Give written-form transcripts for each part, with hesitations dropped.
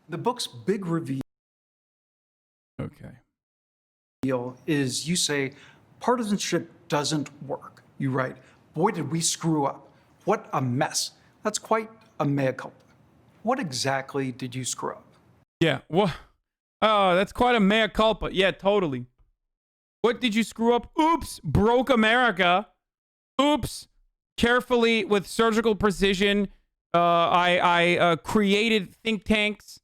The book's big reveal Okay. is you say partisanship doesn't work. You write, boy, did we screw up. What a mess. That's quite a mea culpa. What exactly did you screw up? Yeah. Well, oh, that's quite a mea culpa. Yeah, totally. What did you screw up? Oops, broke America. Oops, carefully with surgical precision. I created think tanks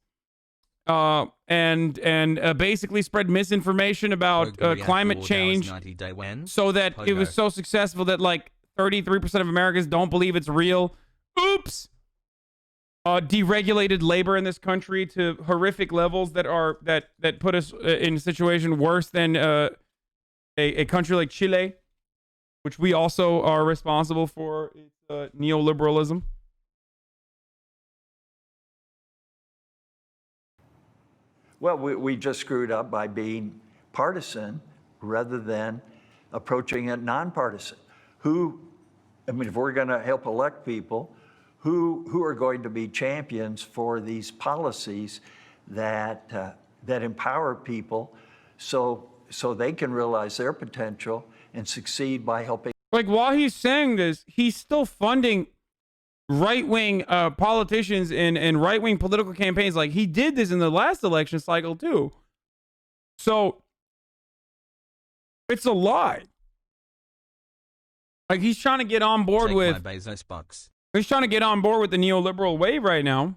and basically spread misinformation about climate change so that it was so successful that like 33% of Americans don't believe it's real. Oops. Deregulated labor in this country to horrific levels that put us in a situation worse than a country like Chile, which we also are responsible for its neoliberalism. Well, we just screwed up by being partisan rather than approaching it nonpartisan. If we're going to help elect people, who are going to be champions for these policies that empower people so they can realize their potential and succeed by helping. Like, while he's saying this, he's still funding right-wing politicians and right-wing political campaigns. Like, he did this in the last election cycle too. So it's a lie. Like, he's trying to get on board with Bezos bucks. He's trying to get on board with the neoliberal wave right now.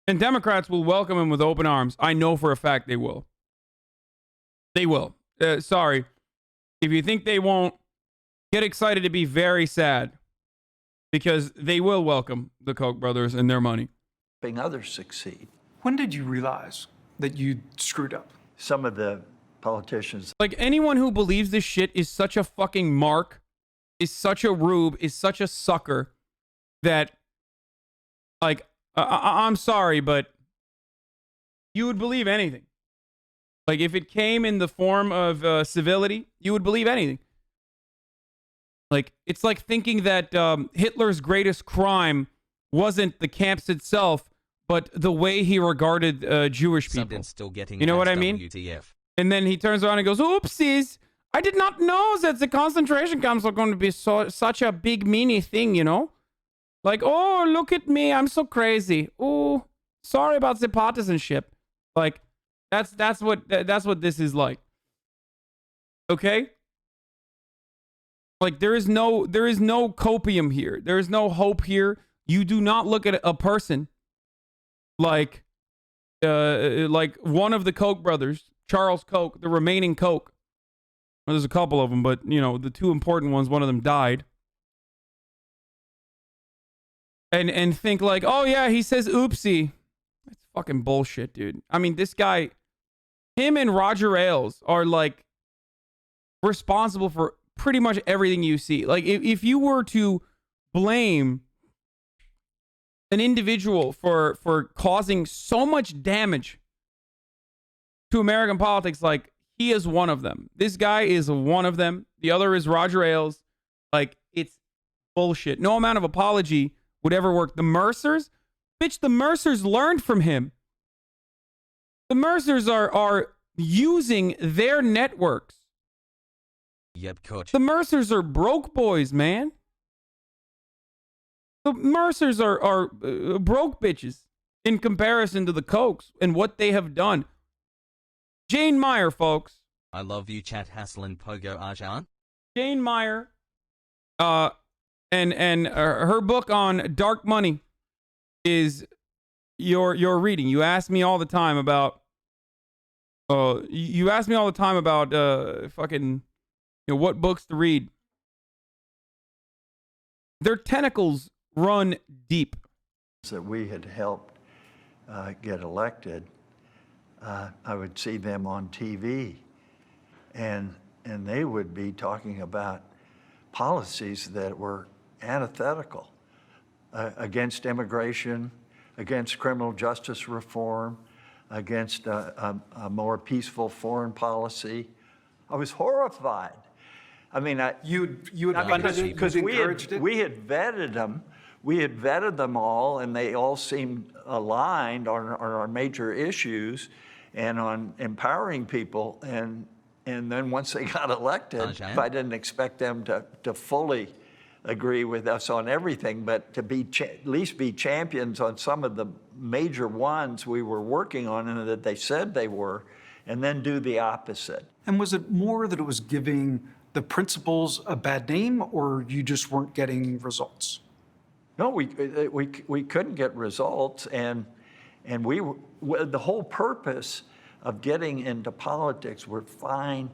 And Democrats will welcome him with open arms. I know for a fact they will. They will. Sorry. If you think they won't, get excited to be very sad. Because they will welcome the Koch brothers and their money. Helping others succeed. When did you realize that you screwed up? Some of the politicians. Like, anyone who believes this shit is such a fucking mark, is such a rube, is such a sucker that, like, I'm sorry, but you would believe anything. Like, if it came in the form of civility, you would believe anything. Like, it's like thinking that Hitler's greatest crime wasn't the camps itself, but the way he regarded Jewish people. Still getting you know what I mean? WTF. And then he turns around and goes, oopsies, I did not know that the concentration camps are going to be such a big, meanie thing, you know? Like, oh, look at me, I'm so crazy. Oh, sorry about the partisanship. Like, that's what this is like. Okay? Like, there is no copium here. There is no hope here. You do not look at a person like one of the Koch brothers, Charles Koch, the remaining Koch. Well, there's a couple of them, but you know, the two important ones, one of them died. And think like, oh yeah, he says oopsie. That's fucking bullshit, dude. I mean, this guy, him and Roger Ailes are like responsible for pretty much everything you see. Like, if you were to blame an individual for causing so much damage to American politics, like, he is one of them. This guy is one of them. The other is Roger Ailes. Like, it's bullshit. No amount of apology would ever work. The Mercers? Bitch, the Mercers learned from him. The Mercers are using their networks. Yep, coach. The Mercers are broke boys, man. The Mercers are broke bitches in comparison to the Kochs and what they have done. Jane Meyer, folks. I love you, chat Hasan Pogo Arjan. Jane Meyer, and her book on dark money is your reading. You ask me all the time about fucking, you know, what books to read. Their tentacles run deep. That we had helped get elected, I would see them on TV, and they would be talking about policies that were antithetical against immigration, against criminal justice reform, against a more peaceful foreign policy. I was horrified. I mean, You had funded it, because you encouraged it? we had vetted them we had vetted them all, and they all seemed aligned on our major issues and on empowering people. And then once they got elected, I didn't expect them to fully agree with us on everything, but to be at least be champions on some of the major ones we were working on and that they said they were, and then do the opposite. And was it more that it was giving the principles a bad name, or you just weren't getting results? No, we couldn't get results, and the whole purpose of getting into politics were find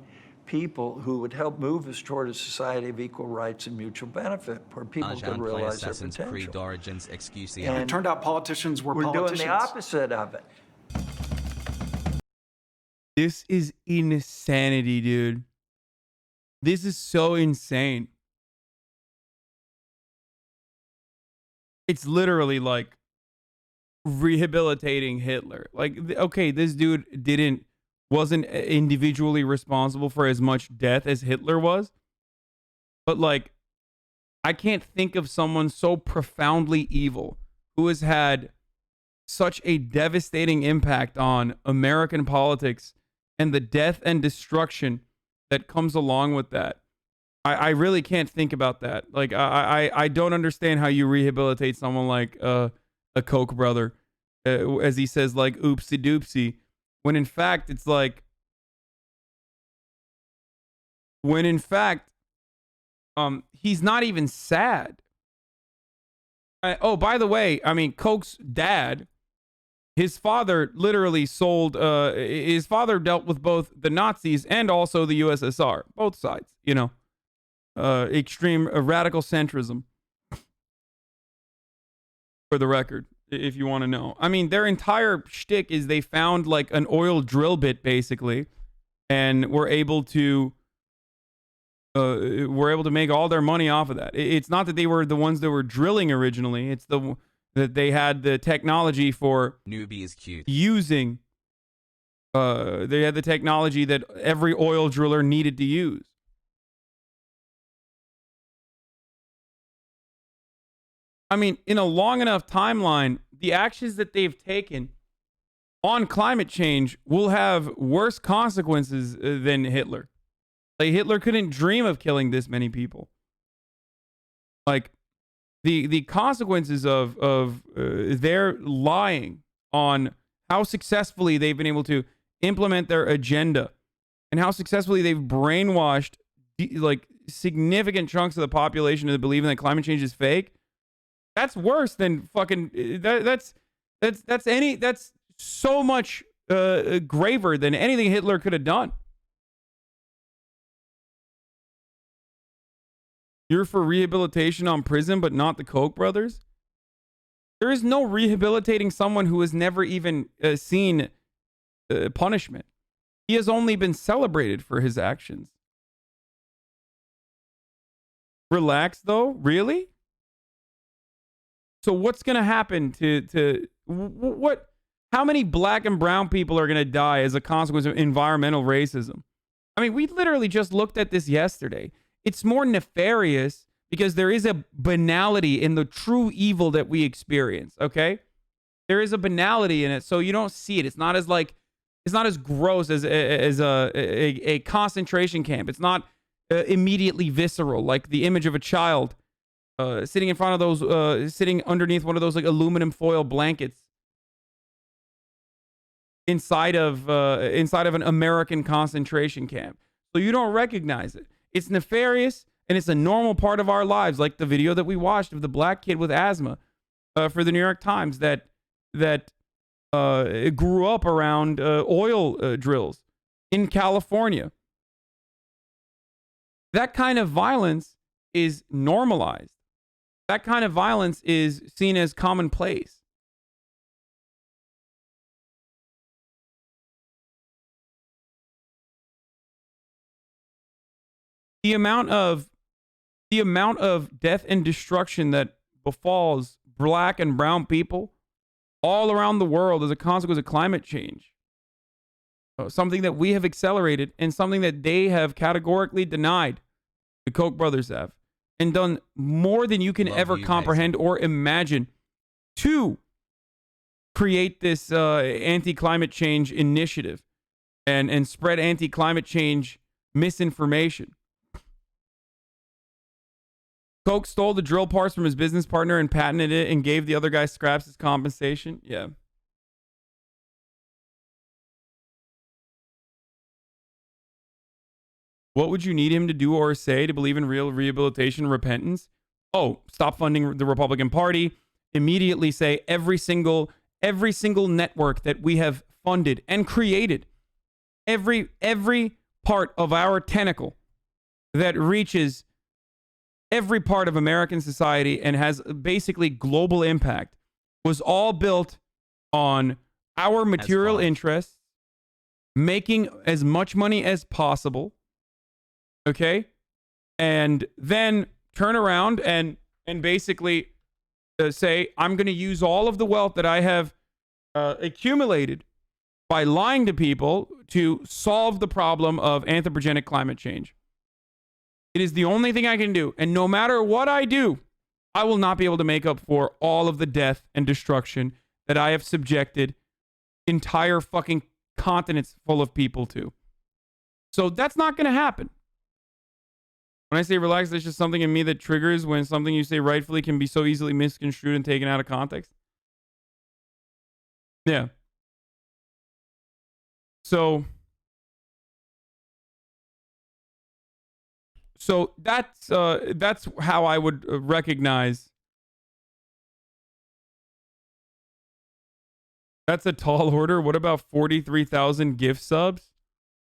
people who would help move us toward a society of equal rights and mutual benefit, where people could realize their potential. Origins excuse And it turned out politicians were politicians. We're doing the opposite of it. This is insanity, dude. This is so insane. It's literally like rehabilitating Hitler. Like, okay, this dude wasn't individually responsible for as much death as Hitler was. But like, I can't think of someone so profoundly evil who has had such a devastating impact on American politics and the death and destruction that comes along with that. I really can't think about that. Like, I don't understand how you rehabilitate someone like a Koch brother, as he says, like, oopsie doopsie, when in fact it's like, he's not even sad. Oh, by the way, I mean, Koch's dad, his father literally sold, his father dealt with both the Nazis and also the USSR, both sides, you know, extreme radical centrism, for the record, if you want to know. I mean, their entire shtick is they found like an oil drill bit, basically, and were able to make all their money off of that. It's not that they were the ones that were drilling originally. It's that they had the technology for newbie is cute. Using. They had the technology that every oil driller needed to use. I mean, in a long enough timeline, the actions that they've taken on climate change will have worse consequences than Hitler. Like, Hitler couldn't dream of killing this many people. Like, the consequences of their lying on how successfully they've been able to implement their agenda and how successfully they've brainwashed like significant chunks of the population into believing that climate change is fake. That's worse than fucking that's so much graver than anything Hitler could have done. You're for rehabilitation on prison, but not the Koch brothers? There is no rehabilitating someone who has never even seen punishment. He has only been celebrated for his actions. Relax, though? Really? So what's going to happen to what? How many black and brown people are going to die as a consequence of environmental racism? I mean, we literally just looked at this yesterday. It's more nefarious because there is a banality in the true evil that we experience, okay? There is a banality in it, so you don't see it. It's not as gross as a concentration camp. It's not immediately visceral, like the image of a child sitting in front of those, sitting underneath one of those like aluminum foil blankets inside of an American concentration camp. So you don't recognize it. It's nefarious, and it's a normal part of our lives, like the video that we watched of the black kid with asthma for the New York Times that grew up around oil drills in California. That kind of violence is normalized. That kind of violence is seen as commonplace. The amount of death and destruction that befalls black and brown people all around the world as a consequence of climate change, something that we have accelerated and something that they have categorically denied, the Koch brothers have, and done more than you can Love ever you, comprehend or imagine to create this anti-climate change initiative and spread anti-climate change misinformation. Koch stole the drill parts from his business partner and patented it and gave the other guy scraps as compensation. Yeah. What would you need him to do or say to believe in real rehabilitation and repentance? Oh, stop funding the Republican Party. Immediately say every single network that we have funded and created, every part of our tentacle that reaches every part of American society and has basically global impact was all built on our material interests, making as much money as possible. Okay? And then turn around and basically say, I'm going to use all of the wealth that I have accumulated by lying to people to solve the problem of anthropogenic climate change. It is the only thing I can do. And no matter what I do, I will not be able to make up for all of the death and destruction that I have subjected entire fucking continents full of people to. So that's not going to happen. When I say relax, there's just something in me that triggers when something you say rightfully can be so easily misconstrued and taken out of context. Yeah. So that's how I would recognize. That's a tall order. What about 43,000 gift subs?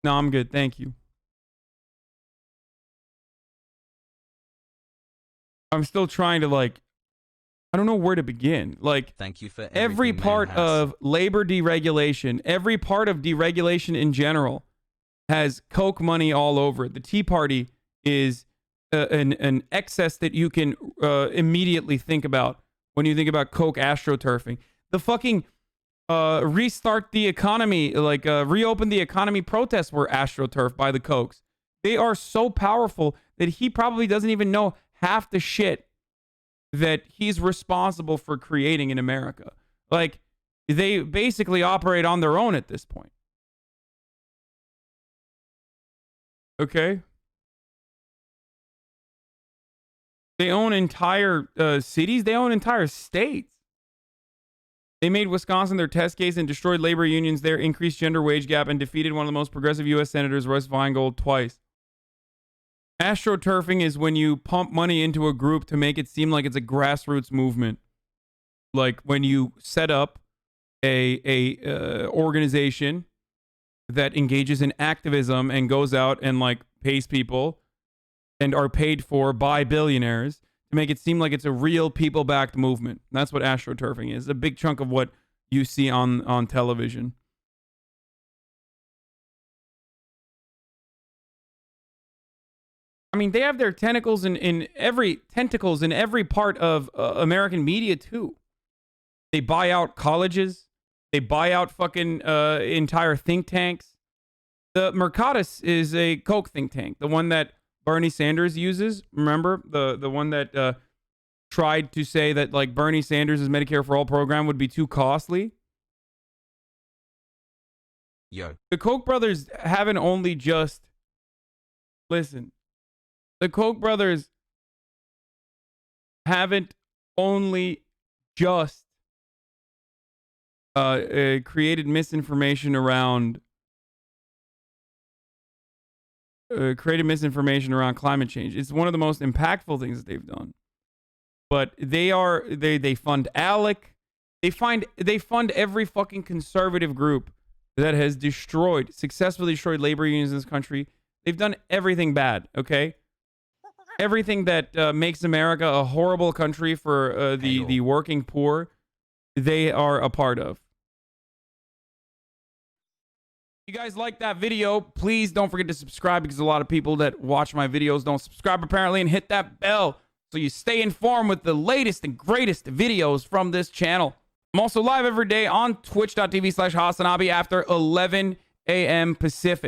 No, I'm good. Thank you. I'm still trying to I don't know where to begin. Thank you for every everything, part man, Has. of labor deregulation, every part of deregulation in general has Koch money all over it. The Tea Party is an excess that you can immediately think about when you think about Koch astroturfing. The fucking restart the economy, reopen the economy protests were astroturfed by the Kochs. They are so powerful that he probably doesn't even know half the shit that he's responsible for creating in America. They basically operate on their own at this point. Okay? They own entire cities. They own entire states. They made Wisconsin their test case and destroyed labor unions there, increased gender wage gap, and defeated one of the most progressive U.S. senators, Russ Feingold, twice. Astroturfing is when you pump money into a group to make it seem like it's a grassroots movement. Like when you set up a organization that engages in activism and goes out and pays people and are paid for by billionaires to make it seem like it's a real people-backed movement. That's what astroturfing is. A big chunk of what you see on television. I mean, they have their tentacles in every part of American media too. They buy out colleges. They buy out fucking entire think tanks. The Mercatus is a Koch think tank, the one that Bernie Sanders uses. Remember the one that tried to say that Bernie Sanders' Medicare for All program would be too costly. Yo. The Koch brothers haven't only just listen. The Koch brothers haven't only just created misinformation around climate change. It's one of the most impactful things that they've done. But they fund ALEC. They fund every fucking conservative group that has successfully destroyed labor unions in this country. They've done everything bad, okay? Everything that makes America a horrible country for the working poor, they are a part of. If you guys like that video, please don't forget to subscribe, because a lot of people that watch my videos don't subscribe apparently, and hit that bell so you stay informed with the latest and greatest videos from this channel. I'm also live every day on twitch.tv/HasanAbi after 11 a.m. Pacific.